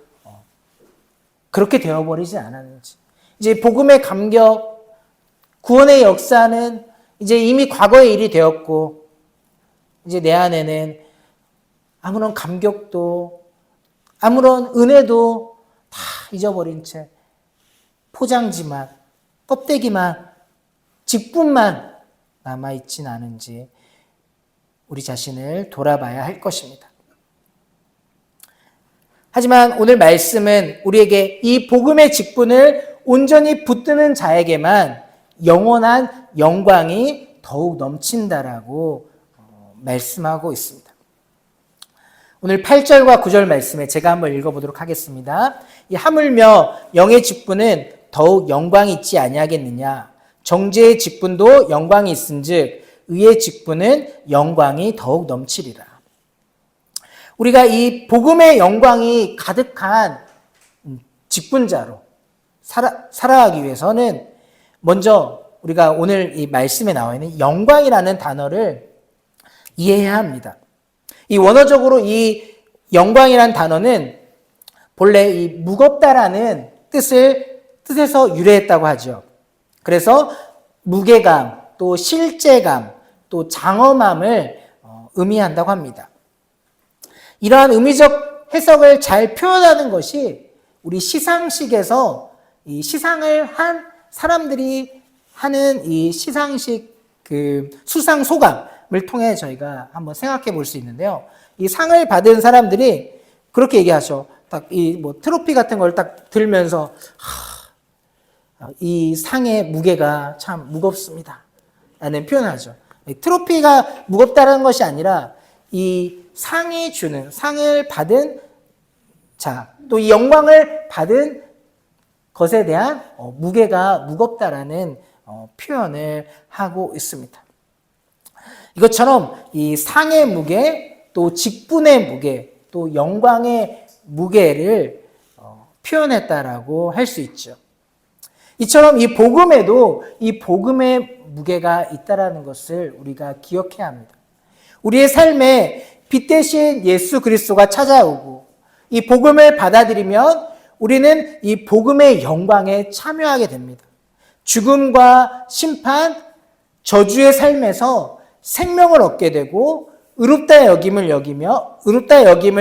그렇게 되어버리지 않았는지, 이제 복음의 감격, 구원의 역사는 이제 이미 과거의 일이 되었고, 이제 내 안에는 아무런 감격도 아무런 은혜도 다 잊어버린 채 포장지만, 껍데기만, 직분만 남아있진 않은지 우리 자신을 돌아봐야 할 것입니다. 하지만 오늘 말씀은 우리에게 이 복음의 직분을 온전히 붙드는 자에게만 영원한 영광이 더욱 넘친다라고 말씀하고 있습니다. 오늘 8절과 9절 말씀에 제가 한번 읽어보도록 하겠습니다. 이 하물며 영의 직분은 더욱 영광이 있지 아니하겠느냐. 정죄의 직분도 영광이 있은즉 의의 직분은 영광이 더욱 넘치리라. 우리가 이 복음의 영광이 가득한 직분자로 살아가기 위해서는 먼저 우리가 오늘 이 말씀에 나와 있는 영광이라는 단어를 이해해야 합니다. 이 원어적으로 이 영광이라는 단어는 본래 이 무겁다라는 뜻에서 유래했다고 하죠. 그래서 무게감, 또 실제감, 또 장엄함을 의미한다고 합니다. 이러한 의미적 해석을 잘 표현하는 것이 우리 시상식에서 이 시상을 한 사람들이 하는 이 시상식 그 수상 소감을 통해 저희가 한번 생각해 볼 수 있는데요. 이 상을 받은 사람들이 그렇게 얘기하죠. 딱 이 뭐 트로피 같은 걸 딱 들면서 이 상의 무게가 참 무겁습니다. 라는 표현을 하죠. 트로피가 무겁다는 것이 아니라 이 상이 주는, 상을 받은 자, 또 이 영광을 받은 것에 대한 무게가 무겁다라는 표현을 하고 있습니다. 이것처럼 이 상의 무게, 또 직분의 무게, 또 영광의 무게를 표현했다라고 할 수 있죠. 이처럼 이 복음에도 이 복음의 무게가 있다라는 것을 우리가 기억해야 합니다. 우리의 삶에 빛 대신 예수 그리스도가 찾아오고 이 복음을 받아들이면 우리는 이 복음의 영광에 참여하게 됩니다. 죽음과 심판, 저주의 삶에서 생명을 얻게 되고 의롭다 여김을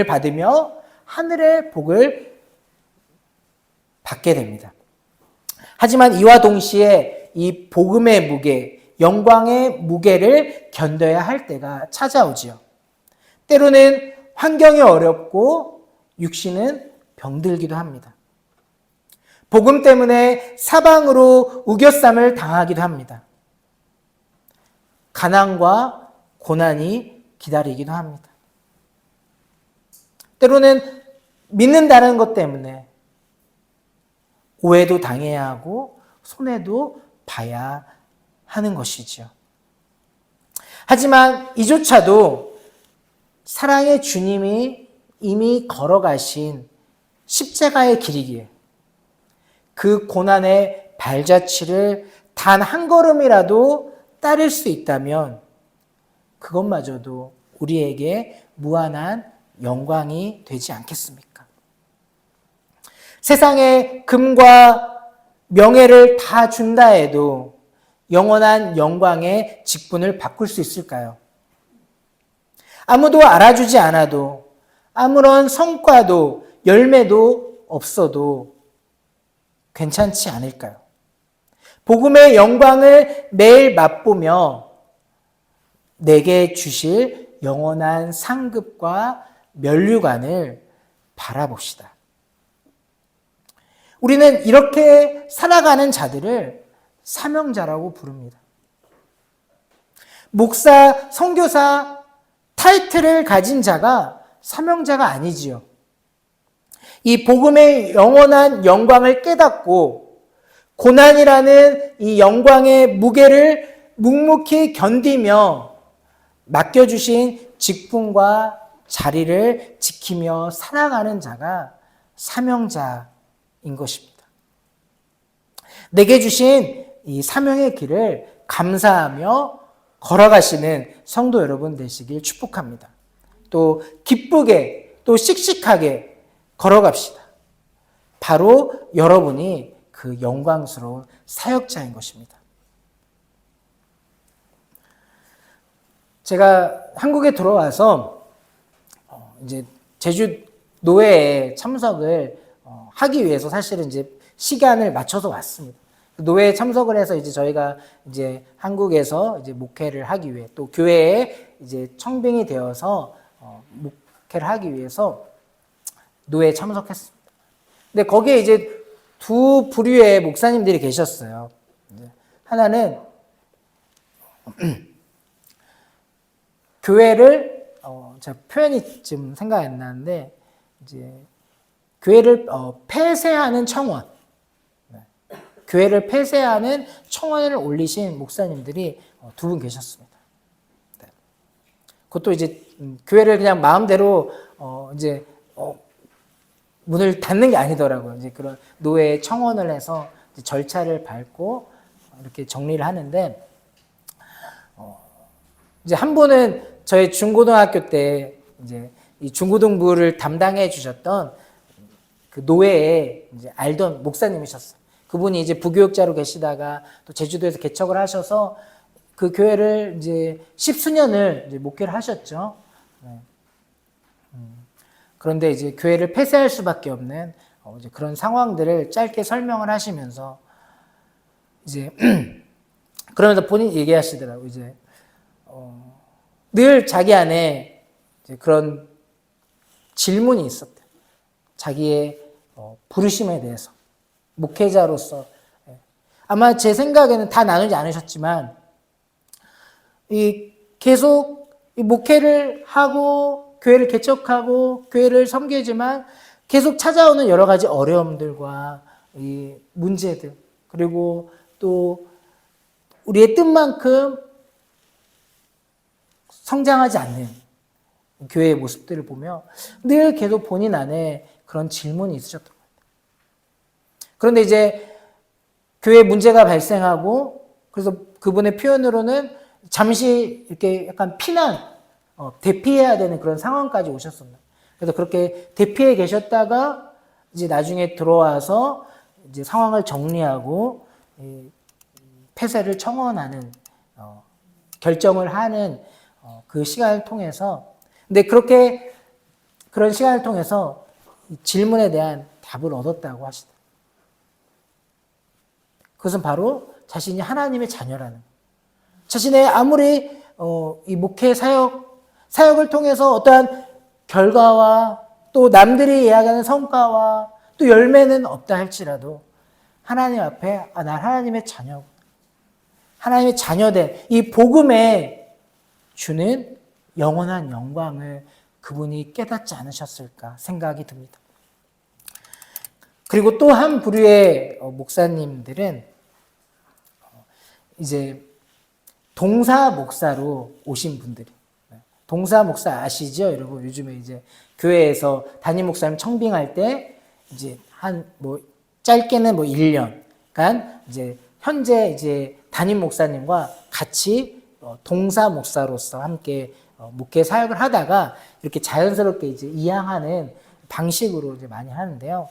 받으며 하늘의 복을 받게 됩니다. 하지만 이와 동시에 이 복음의 무게, 영광의 무게를 견뎌야 할 때가 찾아오지요. 때로는 환경이 어렵고 육신은 병들기도 합니다. 복음 때문에 사방으로 우겨쌈을 당하기도 합니다. 가난과 고난이 기다리기도 합니다. 때로는 믿는다는 것 때문에 오해도 당해야 하고 손해도 봐야 하는 것이죠. 하지만 이조차도 사랑의 주님이 이미 걸어가신 십자가의 길이기에 그 고난의 발자취를 단 한 걸음이라도 따를 수 있다면 그것마저도 우리에게 무한한 영광이 되지 않겠습니까? 세상에 금과 명예를 다 준다 해도 영원한 영광의 직분을 바꿀 수 있을까요? 아무도 알아주지 않아도 아무런 성과도 열매도 없어도 괜찮지 않을까요? 복음의 영광을 매일 맛보며 내게 주실 영원한 상급과 면류관을 바라봅시다. 우리는 이렇게 살아가는 자들을 사명자라고 부릅니다. 목사, 선교사 타이틀을 가진 자가 사명자가 아니지요. 이 복음의 영원한 영광을 깨닫고 고난이라는 이 영광의 무게를 묵묵히 견디며 맡겨주신 직분과 자리를 지키며 살아가는 자가 사명자인 것입니다. 내게 주신 이 사명의 길을 감사하며 걸어가시는 성도 여러분 되시길 축복합니다. 또 기쁘게 또 씩씩하게 걸어갑시다. 바로 여러분이 그 영광스러운 사역자인 것입니다. 제가 한국에 들어와서 이제 제주 노회에 참석을 하기 위해서 사실은 이제 시간을 맞춰서 왔습니다. 노회에 참석을 해서 이제 저희가 이제 한국에서 이제 목회를 하기 위해 또 교회에 이제 청빙이 되어서 목회를 하기 위해서 노회에 참석했습니다. 근데 거기에 이제 두 부류의 목사님들이 계셨어요. 하나는 교회를 제가 표현이 지금 생각이 안 나는데 이제 교회를 폐쇄하는 청원, 교회를 폐쇄하는 청원을 올리신 목사님들이 두 분 계셨습니다. 그것도 이제 교회를 그냥 마음대로 이제 문을 닫는 게 아니더라고요. 이제 그런 노회에 청원을 해서 절차를 밟고 이렇게 정리를 하는데 이제 한 분은 저희 중고등학교 때 이제 이 중고등부를 담당해 주셨던 그 노회에 이제 알던 목사님이셨어요. 그분이 이제 부교육자로 계시다가 또 제주도에서 개척을 하셔서 그 교회를 이제 10수년을 이제 목회를 하셨죠. 네. 그런데 이제 교회를 폐쇄할 수밖에 없는 이제 그런 상황들을 짧게 설명을 하시면서 이제 그러면서 본인이 얘기하시더라고요. 이제 늘 자기 안에 이제 그런 질문이 있었대요. 자기의 부르심에 대해서 목회자로서 아마 제 생각에는 다 나누지 않으셨지만 계속 목회를 하고 교회를 개척하고 교회를 섬기지만 계속 찾아오는 여러 가지 어려움들과 이 문제들 그리고 또 우리의 뜻만큼 성장하지 않는 교회의 모습들을 보며 늘 계속 본인 안에 그런 질문이 있으셨던 것 같아요. 그런데 이제 교회에 문제가 발생하고 그래서 그분의 표현으로는 잠시 이렇게 약간 대피해야 되는 그런 상황까지 오셨습니다. 그래서 그렇게 대피해 계셨다가 이제 나중에 들어와서 이제 상황을 정리하고 폐쇄를 청원하는 결정을 하는 그 시간을 통해서 근데 그런 시간을 통해서 질문에 대한 답을 얻었다고 하시다. 그것은 바로 자신이 하나님의 자녀라는 자신의 아무리 이 목회 사역을 통해서 어떠한 결과와 또 남들이 이야기하는 성과와 또 열매는 없다 할지라도 하나님 앞에 난 하나님의 자녀고 하나님의 자녀된 이 복음에 주는 영원한 영광을 그분이 깨닫지 않으셨을까 생각이 듭니다. 그리고 또 한 부류의 목사님들은 이제 동사 목사로 오신 분들이 동사 목사 아시죠? 여러분 요즘에 이제 교회에서 담임 목사님 청빙할 때 이제 짧게는 1년간 이제 현재 이제 담임 목사님과 같이 동사 목사로서 함께 목회 사역을 하다가 이렇게 자연스럽게 이제 이양하는 방식으로 이제 많이 하는데요.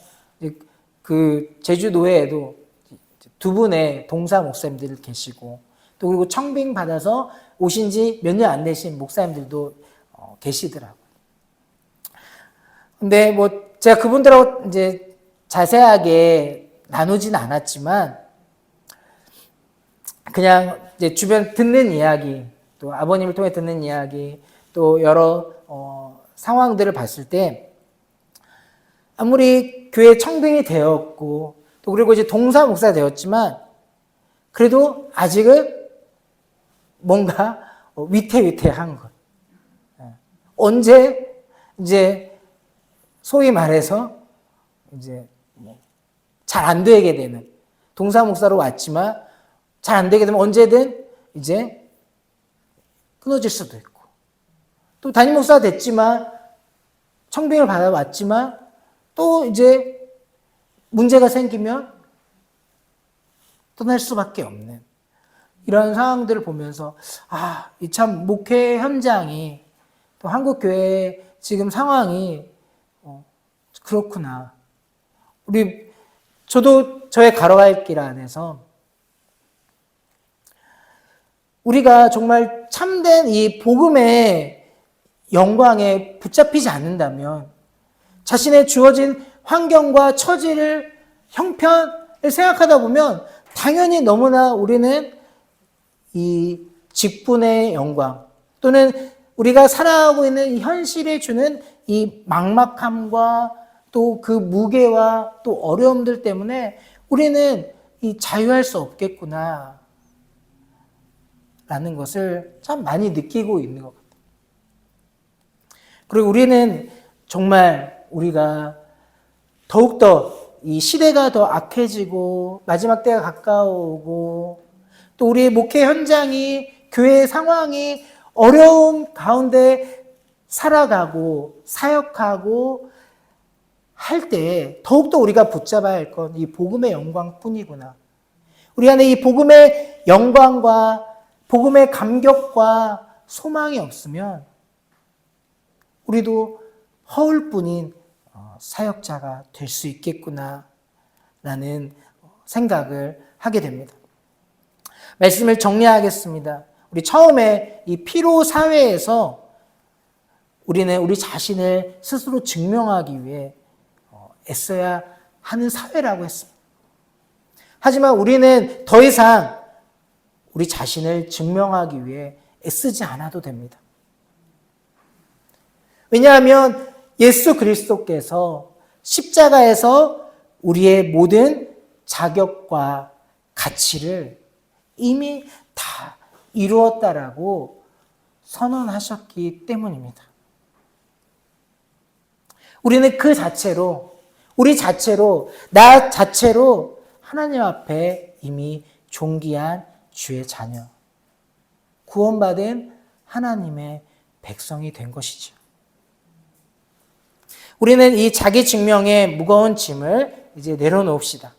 그 제주 노회에도 두 분의 동사 목사님들 계시고 또 그리고 청빙 받아서 오신 지 몇 년 안 되신 목사님들도 계시더라고요. 근데 제가 그분들하고 이제 자세하게 나누지는 않았지만 그냥 이제 주변 듣는 이야기, 또 아버님을 통해 듣는 이야기, 또 여러 상황들을 봤을 때 아무리 교회 청빙이 되었고 또 그리고 이제 동사 목사가 되었지만 그래도 아직은 뭔가 위태위태한 것. 언제 이제 소위 말해서 이제 잘 안 되게 되는 동사 목사로 왔지만 잘 안 되게 되면 언제든 이제 끊어질 수도 있고 또 담임 목사가 됐지만 청빙을 받아왔지만 또 이제 문제가 생기면 떠날 수밖에 없는 이런 상황들을 보면서 이 참 목회 현장이 또 한국 교회 지금 상황이 그렇구나. 저도 저의 걸어갈 길 안에서 우리가 정말 참된 이 복음의 영광에 붙잡히지 않는다면 자신의 주어진 환경과 처지를 형편을 생각하다 보면 당연히 너무나 우리는 이 직분의 영광 또는 우리가 살아가고 있는 이 현실에 주는 이 막막함과 또 그 무게와 또 어려움들 때문에 우리는 이 자유할 수 없겠구나 라는 것을 참 많이 느끼고 있는 것 같아요. 그리고 우리는 정말 우리가 더욱더 이 시대가 더 악해지고 마지막 때가 가까워오고 또 우리의 목회 현장이 교회의 상황이 어려움 가운데 살아가고 사역하고 할 때 더욱더 우리가 붙잡아야 할 건 이 복음의 영광뿐이구나. 우리 안에 이 복음의 영광과 복음의 감격과 소망이 없으면 우리도 허울뿐인 사역자가 될 수 있겠구나 라는 생각을 하게 됩니다. 말씀을 정리하겠습니다. 우리 처음에 이 피로 사회에서 우리는 우리 자신을 스스로 증명하기 위해 애써야 하는 사회라고 했습니다. 하지만 우리는 더 이상 우리 자신을 증명하기 위해 애쓰지 않아도 됩니다. 왜냐하면 예수 그리스도께서 십자가에서 우리의 모든 자격과 가치를 이미 다 이루었다라고 선언하셨기 때문입니다. 우리는 그 자체로, 나 자체로 하나님 앞에 이미 존귀한 주의 자녀, 구원받은 하나님의 백성이 된 것이죠. 우리는 이 자기 증명의 무거운 짐을 이제 내려놓읍시다.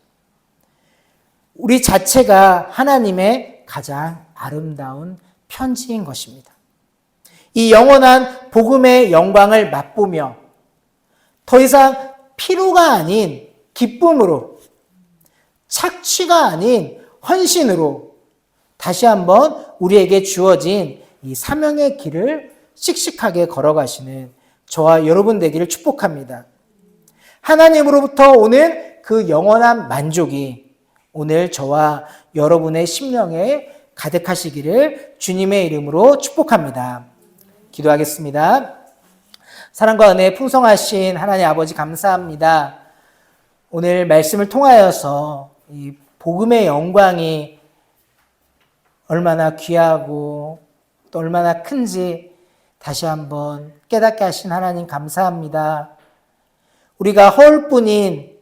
우리 자체가 하나님의 가장 아름다운 편지인 것입니다. 이 영원한 복음의 영광을 맛보며 더 이상 피로가 아닌 기쁨으로, 착취가 아닌 헌신으로 다시 한번 우리에게 주어진 이 사명의 길을 씩씩하게 걸어가시는 저와 여러분 되기를 축복합니다. 하나님으로부터 오는 그 영원한 만족이 오늘 저와 여러분의 심령에 가득하시기를 주님의 이름으로 축복합니다. 기도하겠습니다. 사랑과 은혜에 풍성하신 하나님 아버지 감사합니다. 오늘 말씀을 통하여서 이 복음의 영광이 얼마나 귀하고 또 얼마나 큰지 다시 한번 깨닫게 하신 하나님 감사합니다. 우리가 허울뿐인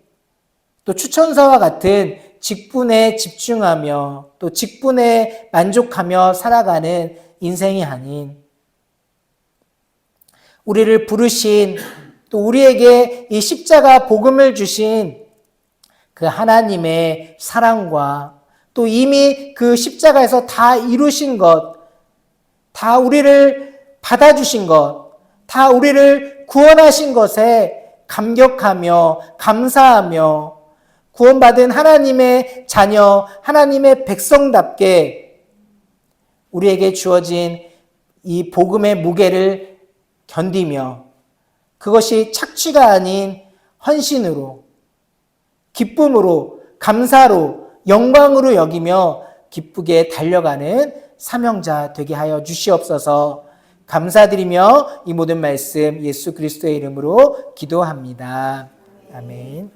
또 추천서와 같은 직분에 집중하며 또 직분에 만족하며 살아가는 인생이 아닌 우리를 부르신 또 우리에게 이 십자가 복음을 주신 그 하나님의 사랑과 또 이미 그 십자가에서 다 이루신 것, 다 우리를 받아주신 것, 다 우리를 구원하신 것에 감격하며 감사하며 구원받은 하나님의 자녀, 하나님의 백성답게 우리에게 주어진 이 복음의 무게를 견디며 그것이 착취가 아닌 헌신으로, 기쁨으로, 감사로, 영광으로 여기며 기쁘게 달려가는 사명자 되게 하여 주시옵소서. 감사드리며 이 모든 말씀 예수 그리스도의 이름으로 기도합니다. 아멘.